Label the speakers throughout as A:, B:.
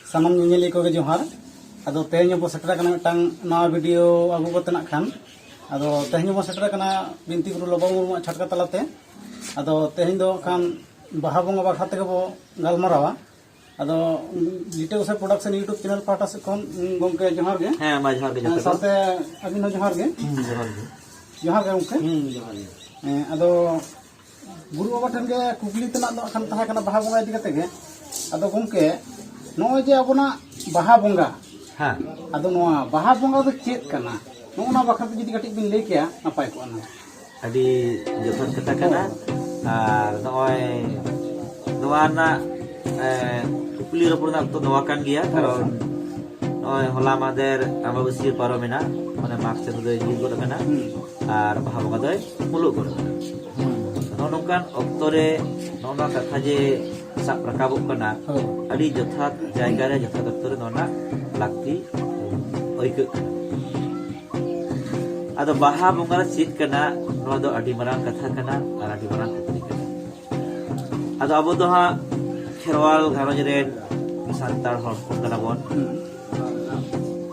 A: सामान nyeli ko ge johar ado tehnya bo setra kana mitang nawa video agu ko tenak khan ado tehnya bo setra kana binti guru loba murmu chhatka talate ado tehnya do khan baha bonga ba khate bo galmarawa ado Lite Usai Production YouTube channel pahta se kon gomke johar ge
B: ma johar ge
A: sate abin ho johar ge johar ge gomke
B: johar ge
A: ado guru baba than ge kukli tenak do khan taha kana baha bonga idi kate ge ado gomke noy je abona baha bonga
B: ha
A: ado noa baha bonga do chet kana nona bakha jodi katik bin lay kya napai ko ana
B: adi jothot kata kana ar noy noana kukli ropor na to noa kan gya karon noy hola mader amabasir paromena mane mak chen do jil gora kana ar baha bonga doy muluk gora nonongkan oktore nona katha je sak rakabuk kana adi jothat jayga re jothat oktore nona lakti oike ado baha bonga chit kana noa do adi marang katha kana ar adi marang kukli kana ado abo do ha kherwal gharoj ren santar hor kana bon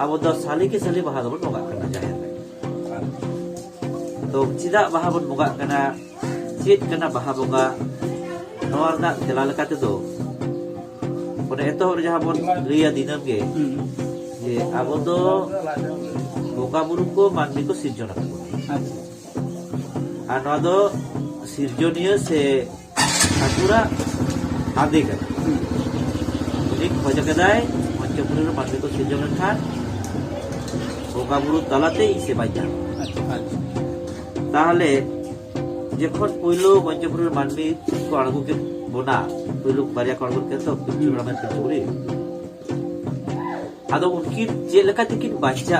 B: abo do sali ke sali baha do bon bonga kana jaher to chida baha bon bonga kana chit kana baha bonga noa na telal kate do pada eto hor jaha bon liya dinam ge je abo do boga buru ko manmi ko sirjona ko ano do sirjoniya se ठाकुरा आदि कर एक वजह कदाय पंचपुर manmi ko sirjona khan boga buru talate ise baja tahale যখন পইলো পঞ্চপুরের মানবি কো আড়গুকে বোনা পইলো বারিয়া করগুকে তো চুরামের চুরি আদো উনকি যে লেখা থেকে বাচ্চা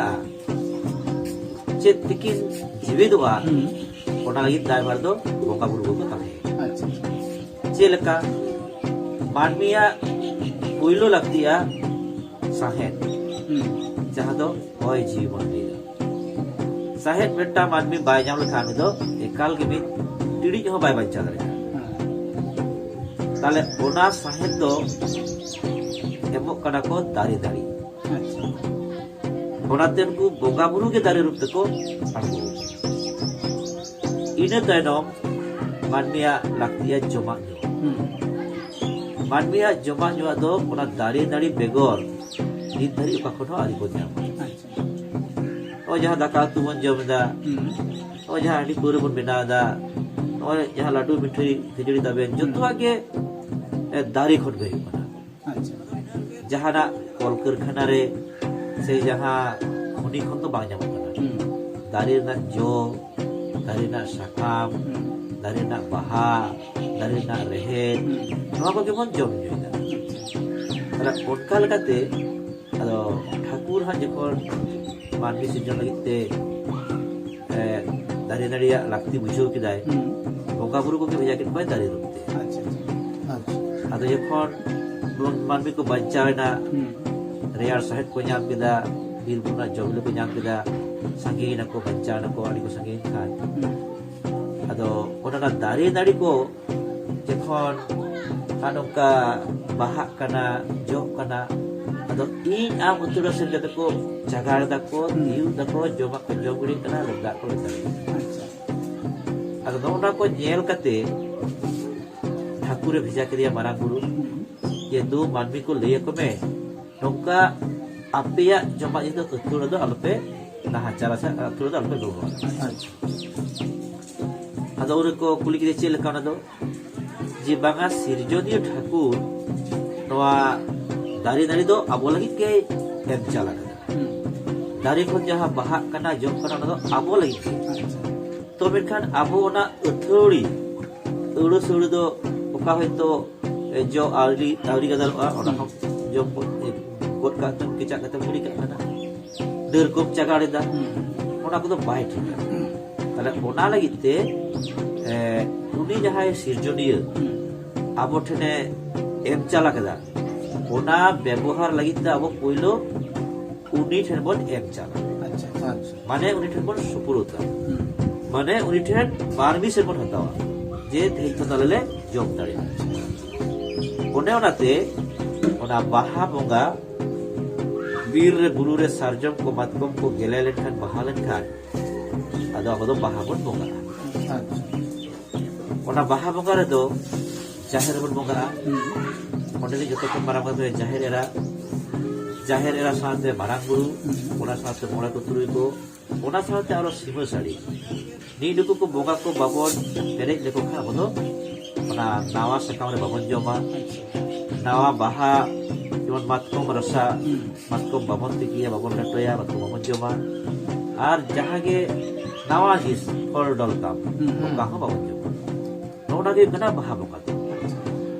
B: যে থেকে জীবিতবা ওনা লাগি ড্রাইভার দো বোকা বুড়ো কো তাকে আচ্ছা যে লেখা মানবিয়া পইলো লাগতিয়া সাহেব যাহা দো ওই জীবন দিলা साहेब बेटा मानवी बाय जाम लेखान दो एकाल के भी टिड़ी हो बाय बच्चा दरे ताले ओना साहेब दो एमो कना को दारी दारी ओना तेन को बोगा बुरु के दारी रूप को आगु इने तैनो मानविया लाक्तिया जमा मानविया जमा जो दो ओना दारी दारी बेगोर नी दारी का खनो आरी को जाम और जहाँ दाका तु बन जमदा और जहाँ आड़ी पूरे बन बनादा और जहाँ लाडू मिठाई खिचड़ी तबेन जतो आगे दारी खट गई बना जहाँ ना कलकर खाना रे से जहाँ खनी खन तो बांग जाम बना दारी ना जो दारी ना साकाम दारी ना बाहा दारी ना रहेन नवा को केमन जम जोइदा अरे ओनका लगाते अदो ठाकुर हा जखन मानवी सिर्जन लगिते दारी नारिया लाक्ति बुझाव किदाय बोगा बुरु को भेजा के कोई दारी रुकते आदो जखन मानवी को बचावेना रेयार साहेब को नाम किदा बीरबुना जबले को नाम किदा संगे ना को बचाना को आड़ी को संगे खान आदो ओना दारी नारी को जखन कानोका बाहा कना जो कना आदो इन आम उतुरा से जते को जागार दको दिउ दको जोमा को जोगुरी कना लगा को आदो नोना को जेल कते ठाकुर भेजा करिया मारा गुरु ये दो मानवी को ले को में नोका आपेया जोमा ये तो उतुरा दो अलपे नाहाचारा से उतुरा दो अलपे गोवा आदो उरे को कुली के चेल काना दो जे बांगा सिरजोनिया ठाकुर नोआ दारी दारी दो आबो लगी के एम चला दारी को जहाँ बाहा कना जम कना दो आबो लगी तो मेखान आबो ना अथोड़ी उड़ो सुड़ो दो ओका है तो जो आउरी आउरी गदल ओना हम जो कोट का तुम किचा का तुम मुड़ी का ना डर को चगाड़े दा ओना को तो बाय ठीक ताले ओना लगिते उनी जहाँ सिरजोनिया आबो ठने एम चला कदा ओना व्यवहार लगित अब पहलो उनी ठेन बन एम चला माने उनी ठेन बन सुपुरता माने उनी ठेन मानवी से बन हतावा जे तेल तो दलले जॉब दाड़ी ओने ओनाते ᱚᱱᱟ ᱵᱟᱦᱟ ᱵᱚᱸᱜᱟ ᱵᱤᱨ ᱨᱮ ᱵᱩᱨᱩ ᱨᱮ ᱥᱟᱨᱡᱚᱢ ᱠᱚ ᱢᱟᱛᱠᱚᱢ ᱠᱚ ᱜᱮᱞᱮ ᱞᱮᱱᱠᱷᱟन ᱵᱟᱦᱟ ᱞᱮᱱᱠᱷᱟन ᱟᱫᱚ ᱟᱵᱚ ᱫᱚ ᱵᱟᱦᱟ ᱵᱚᱱ ᱵᱚᱸᱜᱟᱜᱼᱟ ᱚᱱᱟ ᱵᱟᱦᱟ ᱵᱚᱸᱜᱟ ᱨᱮᱫᱚ ᱡᱟᱦᱮᱨ ᱵᱚᱱ ᱵᱚᱸᱜᱟᱜᱼᱟ ᱚᱸᱰᱮ ᱜᱮ ᱡᱚᱛᱚ ᱠᱷᱚᱱ ᱢᱟᱨᱟᱝ ᱠᱟᱛᱮ ᱡᱟᱦᱮर एरा साथे मारांग बुरु ओना साथे मोड़ा को तुरुई को ओना साथे आरो सीमा साड़ी नी दुकु को बोगा को बाबन पेरेज लेको खा बदो ओना नावा सकाम रे बाबन जमा नावा बाहा जेमन मातकम रसा मातकम बाबन तिकिया बाबन लटोया बातकम बाबन जमा आर जहां गे नावा हिस फल डल काम ओका हो बाबन जमा नोना गे कना बाहा बोका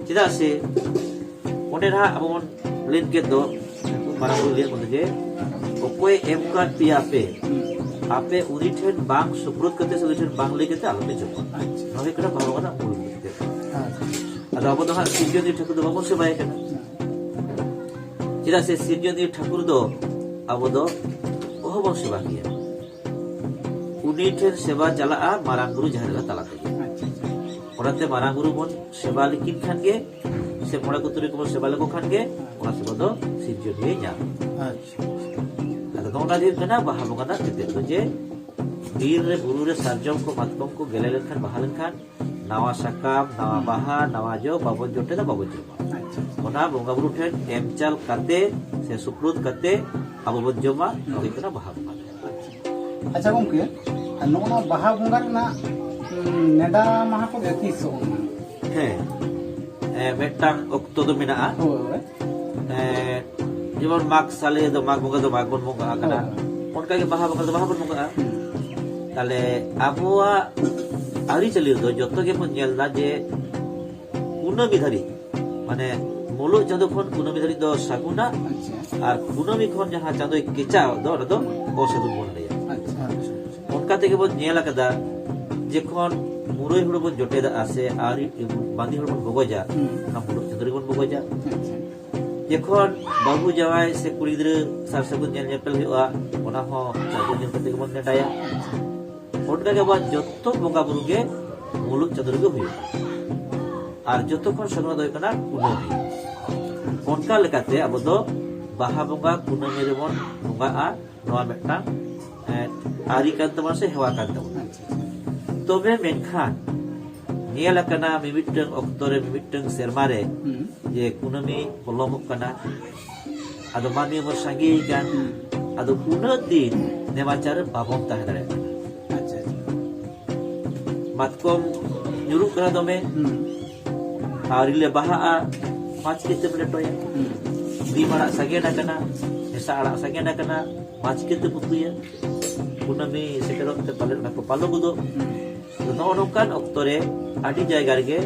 B: चिदा से ओने रहा अबन लेन के दो मारा बुरु लिया बोले जे ओकोय एमकान पिया पे आपे उरी ठेन बांग सुप्रुत करते से उरी ठेन बांग लेके ते आलते जमा नहे करा भावना बुरु करते अदा अब तो हा सिरजनी ठाकुर दो बाबू से बाय कना चिदा से सिरजनी ठाकुर दो अब दो ओह बो सेवा किया उनी ठेन सेवा चला आ मारांग गुरु जहर तला ते ओराते मारांग गुरु बोन सेवा लिखिन खान के से मोड़ा को तुरी को सेवा लेको खान के ओना सेवा दो सिरजनी nya ada dong tadi kena baha bukan tak gitu je bir buru re sarjom ko matkom ko gelelen kan bahalan kan nawa sakam nawa baha nawa jo babon jote da babon jo ona bonga buru ten emcal kate se suprut kate abon joma oke kena baha bukan
A: अच्छा गमके नोना बाहा बुंगा ना NEDA माहा को देखी सो
B: हे मेटang okto do menaa जेमन माग साले दो माग बंगा दो माग बन बंगा कना उनका के बाहा बंगा दो बाहा बन बंगा ताले आबुआ आरी चली दो जतो के पन नेलदा जे कुनमी धरी माने मोलो चांदो खन कुनमी धरी दो सागुना और कुनमी खन जहां चांदो केचा दो रदो ओ सागुन बन रे उनका ते के बन नेला कदा जे खन मुरोय हुड़ बन जोटे दा आसे आरी बांदी हुड़ बन बगोजा ना मुरो चंद्री बन बगोजा जखन बाबू जवाई से कुड़ी गिद्रा सार सगुन नेल नेपल हुआ ओना हो चादर नेल कते बन नेटाया ओनका के बाद जत्तो बोंगा बुरु के मुलुक चादर के हुई आर जत्तो खन सनवा दय कना कुनमी ओनका लेकाते अब दो बाहा बोंगा कुनमी रे बन बोंगा आ नवा मेटा आरी कान तमा से हेवा कान तमा तबे मेनखान नेल कना मिमिटंग अक्तरे मिमिटंग सेरमारे जे कुनमी पलमक कना आदो मानी मर संगी गान आदो कुन दिन नेमाचार बाबम ताहे दारे अच्छा मातकम nyuruh kena dome harile baha माछ केते प्लेटोया दी मारा सगेना कना ऐसा आड़ा सगेना कना माछ केते पुतुया कुनमी सेटरते पाले ना को पालो गुदो नो नोकान अक्तरे आदि जायगा रे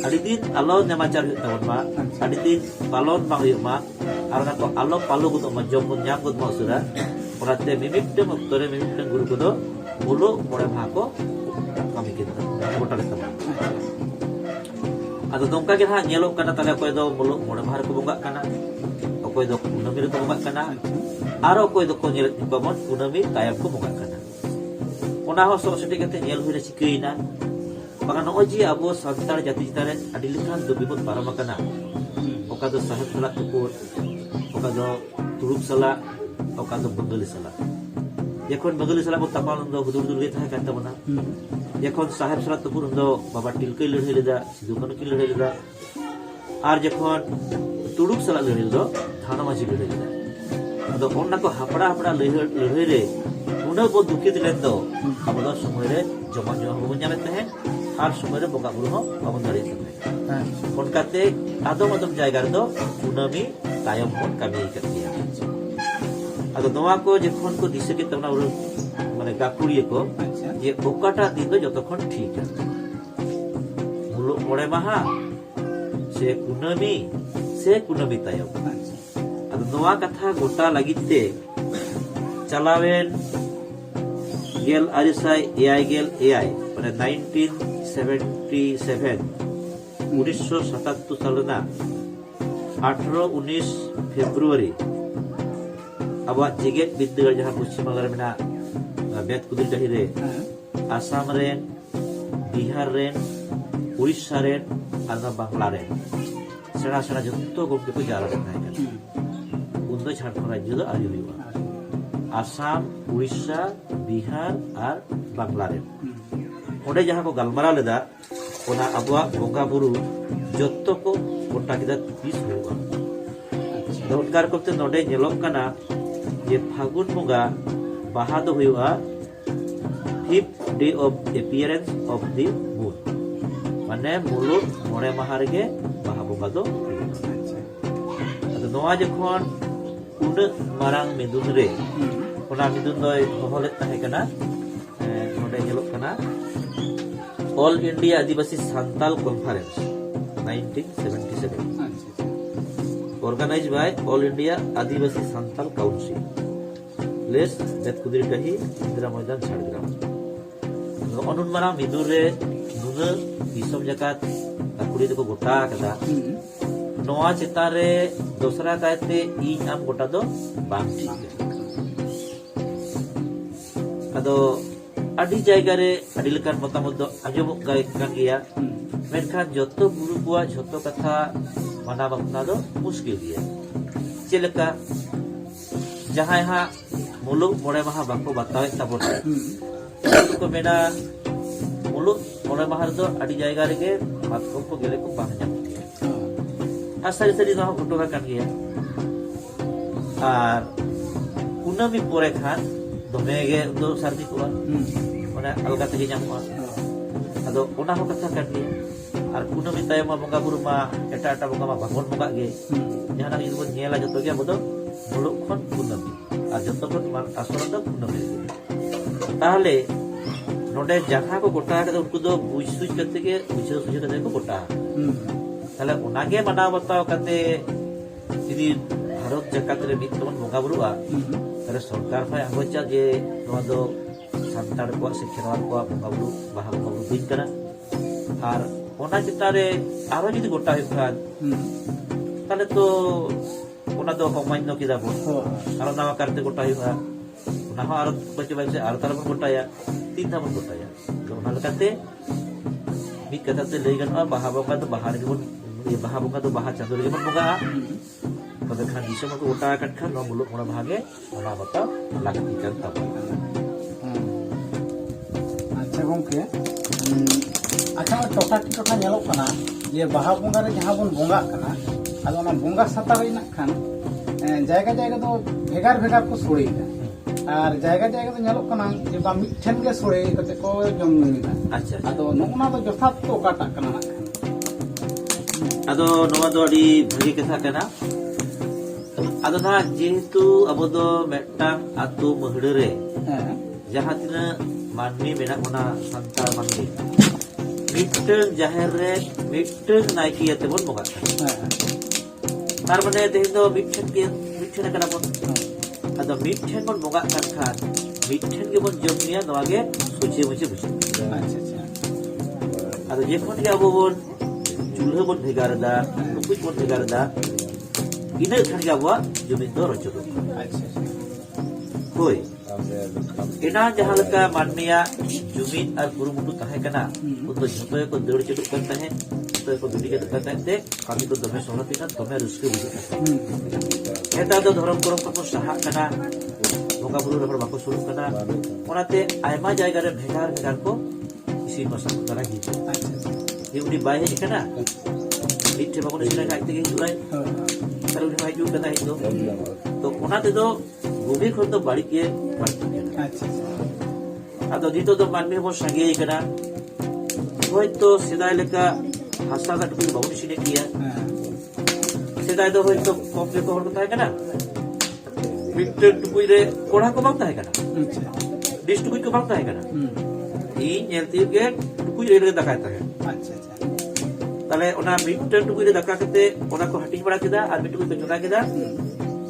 B: आदि दिन आलो नेमाचार हुतवन मा आदि दिन पालन मा हुय मा आर ना को आलो पालो गुदो मा जम न्याम गुद मा सुरा ओराते मिमिटम अक्तरे मिमिटम गुरु गुदो मुलो मोरे भाको kami kita मोटा लेता आदो दंका के हा नेलो कना ताले कोय दो मुलो मोरे भार को बंगा कना कोय दो कुनमी रे को बंगा कना आरो कोय दो को नेल बमन कुनमी तायम को बंगा कना ओना हो सो सेटे कते नेल हुई रे सिकैना बागा नो जी अबो संतार जाति जितारे आदि लिखान दो बिपद पारम कना ओका दो साहेब सला तुपुर ओका दो तुरुप सला ओका दो बंगली सला यखन बंगली सला को तपाल दो हुदुर दुर गे थाय काता बना यखन साहेब सला तुपुर दो बाबा टिलकै लड़े लेदा सिदुकन की लड़े लेदा आर जखन तुरुप सला लड़े दो थाना माजी लड़े लेदा अदो ओन्ना को हापड़ा हापड़ा लड़े रे उना बो दुखित लेन दो अबदा समय रे जमा जमा हो न्यामे तहे आर समय रे बोका बुरु हो बाबन दारी तहे कोनकाते आदम आदम जायगा रे दो कुनमी तायम कोन कमी कतिया अदो नोवा को जखन को दिसे के तमना उरु माने गाकुड़िए को ये ओकाटा दिन दो जतखन ठीक है मुलो मोड़े माहा से कुनमी तायम अदो नोवा कथा गोटा लागिते चलावेन गेल आरिसाई एआई गेल एआई माने 1977 1977 सालना 18-19 फेब्रुआरी अब जेगेट विद्यालय जहां पश्चिम बंगाल में बेत कुदिर डाही रे Assam rain Bihar rain Orissa rain और बांग्ला रेन सेड़ा सेड़ा जो गमके को जारा तहन उन दो झारखंड राज्य दो आरि हुआ आसाम उड़ीसा बिहार और बांग्ला रे ओडे जहां को गलमारा लेदा ओना अबुआ बोंगा बुरु जत्तो को गोटा केदा तीस हुआ दरकार करते नोडे नेलोक कना ये फागुन बोंगा बाहा दो हुआ 5th day of appearance of the moon माने मुलुग मोड़े माह रेगे बाहा बोंगा दो नोआ जखन उन्नत मारांग मिदुन रे ओना मिदुन दोय हहलेत ताहे कना नोडे नेलोक कना all India Adivasi Santal conference 1977 organized by All India Adivasi Santal Council place Betkudirkahi Indra Moidan Chhattisgarh अनुन मारा मिदुर रे नुन दिसम जकात ताकुड़ी को गोटा कदा नोआ चितान रे दोसरा कायते इन आम गोटा दो बांग ठीक अदो अडी जायगा रे अडी लकार मतामत दो आजमक गाय कान गिया मेनखान जत्तो गुरु बुआ जत्तो कथा माना बापना दो मुश्किल गिया चेलका जहां हा मुलुग मोड़े माहा बाको बतावे ताबोन को मेना मुलुग मोड़े माहा दो अडी जायगा रे मातको को गेले को बांग जाम आसारी सारी ना घटना कान गिया आर कुनामी पोरे खान दोमेगे दो सर्दी को माने अलगा तगे जामुआ अदो ओना हो कथा कान गिया आर कुनामी तायमा बंगा बुरु मा एटा एटा बंगा मा बागोन बंगा गे जहाना इबो नेला जतो गे बदो मुलुग खन कुनामी आर जतो खन आसर दो कुनामी ताहले नोडे जहां को गोटा के उनको दो बुझसुज करते के बुझसुज करते को गोटा ताहले ओनागे माना बताओ कते यदि भारत जगत रे मितमन बंगा बुरुआ तारे सरकार फाय आगोचा जे नोआ दो सानतार को से खेरवाल को बंगा बुरु बाहा बंगा बुरु दिन करा आर ओना चितारे आरो जदि गोटा हो खान ताले तो ओना दो कमाइन किदा बो आरो नावा करते गोटा हुआ ओना हो आरो बचे बचे आरो तार बन गोटाया तीन धाम गोटाया तो ओना लकाते मित कथा ते लई गन बाहा बंगा तो बाहर के बन ये बाहा बंगा तो बाहा चांदो रे बन बंगा तबे खान दिसम को गोटा कट खान नो मुलुक ओना भागे ओना बता लागती कर तब
A: अच्छा गंके अच्छा टोटा टोटा नेलोक कना ये बाहा बंगा रे जहां बन बंगा कना आदो ना बंगा सता रे ना खान जायगा जायगा तो भेगार भेगार को सोड़े और जायगा जायगा तो नेलोक कना जे बा मिठन के सोड़े कते को जम नीना
B: अच्छा
A: आदो नोना तो जथात तो काटा कना ना खान
B: आदो नोवा दो अडी भागी कथा कना आदो ना जेहेतु अब दो मेटांग आतु महड़े रे जहां तिना मानमी मेना ओना संताल मानमी मिटन जाहेर रे मिटन नाइकी आते बन बंगा तार माने तेहिं दो मिठन कना बन आदो मिठन बन बंगा कान खान मिठन के बन जमनिया नवागे सोचे मुचे बुझे
A: अच्छा
B: आदो जेखन के अब बन चूल्हा बन भेगार दा कुछ बन भेगार दा इने खान के अब जमीन दो रचो
A: अच्छा
B: होय इना जहां लका मानमिया जमीन और कुरुमुटु ताहे कना उतो झतो को दौड़ चलु करता है तो को दुडी के करता है कामी को दमे सोहती ना दमे रुस्के बुझे एटा तो धर्म करम को सहा कना बंगा बुरु रबर बाको सुरु कना ओनाते आयमा जायगा रे भेगार भेगार को इसी मसा करा ही ये उडी बाय है कना इथे बाको इना काइते के जुराय तर उडी बाय जु कना ही तो ओनाते तो गोभी खन तो बाड़ी के अच्छा आदो दितो तो मानमी हो संगे कना होय तो सिदाय लेका हासा का टुकड़ी बहुत सिने किया सिदाय तो होय तो कॉम्प्लेक्स को होता है कना मिटर टुकड़ी रे कोढ़ा को बांगता है कना अच्छा डिश टुकड़ी को बांगता है कना ई नेलती के टुकड़ी रे दकाता है अच्छा ताले ओना मिटर टुकड़ी रे दका कते ओना को हटिंग बड़ा केदा और मिटर को चुना केदा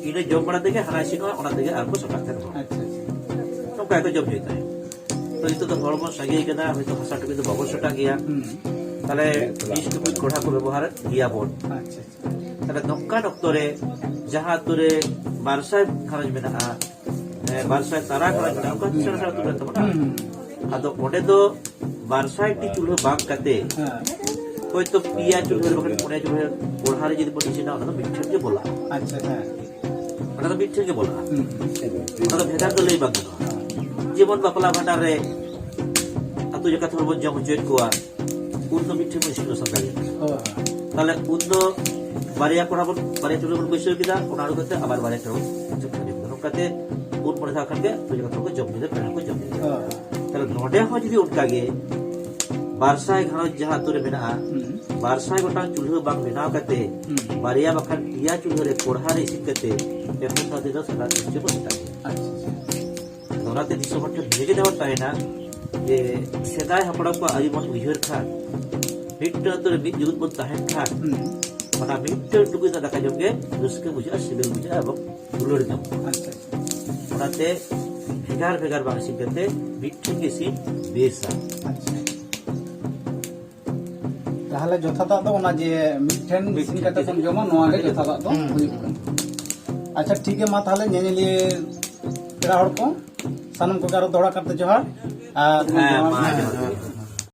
B: इने जॉब बड़ा देके हनासिनो ओना देके आको सटा कर अच्छा तो काय को जॉब होता है तो इतो तो हड़मो संगे केदा होय तो हासा टुकड़ी तो बबल सटा गया ताले डिश टुकड़ी कोढ़ा को व्यवहार किया बोल अच्छा ताले नक्का डॉक्टरे जहां तुरे बारसाय खरज में ना बारसाय तारा खरज में का चरा तुरे तो ना आदो ओडे तो बारसाय टी चुल्हा बाग कते হয়তো পিয়া চুলহের বাকি পুনে চুলহের কোড়ারে যদি বলি সেটা ওটা মিঠের কে বলা
A: আচ্ছা হ্যাঁ
B: ওটা তো মিঠের কে বলা
A: হুম
B: ওটা তো ভেদার তো লই বাকি যেমন বাপলা ভান্ডারে আতু যে কথা বলবো যেমন জয়েন কোয়া উন্ন মিঠের বসে সরকারি
A: ও
B: তাহলে উন্ন বারিয়া কোড়া বারিয়া চুলের বসে কিনা ওনার কাছে আবার বারিয়া চুল নৌকাতে উন মনে থাকার কে তুই কথা को जम दे पेड़ को जम दे
A: ও
B: তাহলে নডে হয় যদি উনকাগে বারসাই ঘাঁস যাহা তোরে মেনা বারসাই গোটা চুলহ বাং বেনাও কাতে বারিয়া বাখান টিয়া চুলহরে কোড়হারে ইসিন কাতে এখন সাথে দো সালা নিচে বসতা
A: আচ্ছা
B: ওনাতে দিশমঠে ভেজে দেওয়া তাই না যে সেদাই হাপড়া को আজীবন উইহর খান মিট্টু তোরে মিট জুত বন তাহেন খান ওনা মিট্টু টুকু দাদা কাজকে রুসকে বুঝা সিবিল বুঝা এবং গুলোর দাম
A: আচ্ছা
B: ওনাতে ভেগার ভেগার বাং ইসিন কাতে মিট্টু গেছি বেসা
A: আচ্ছা তাহলে যথাদাগ ᱫᱚ ᱚᱱᱟ ᱡᱮ ᱢᱤᱫᱴᱷᱮᱱ ᱤᱥᱤᱱ ᱠᱟᱛᱮ ᱵᱚᱱ ᱡᱚᱢᱟ ᱱᱚᱣᱟ ᱜᱮ যথাদাগ ᱫᱚ ᱦᱩᱭᱩᱜ ᱠᱟᱱᱟ ᱟᱪᱪᱷᱟ ᱴᱷᱤᱠ ᱜᱮᱭᱟ ᱢᱟ ᱛᱟᱦᱞᱮ ᱧᱮᱧᱮᱞᱤᱭᱟᱹ ᱯᱮᱲᱟ ᱦᱚᱲ ᱠᱚ ᱥᱟᱱᱟᱢ ᱠᱚᱜᱮ ᱟᱨᱚ ᱫᱚᱦᱲᱟ ᱠᱟᱨᱛᱮ ᱡᱚᱦᱟᱨ ᱟᱨ
B: হ্যাঁ মা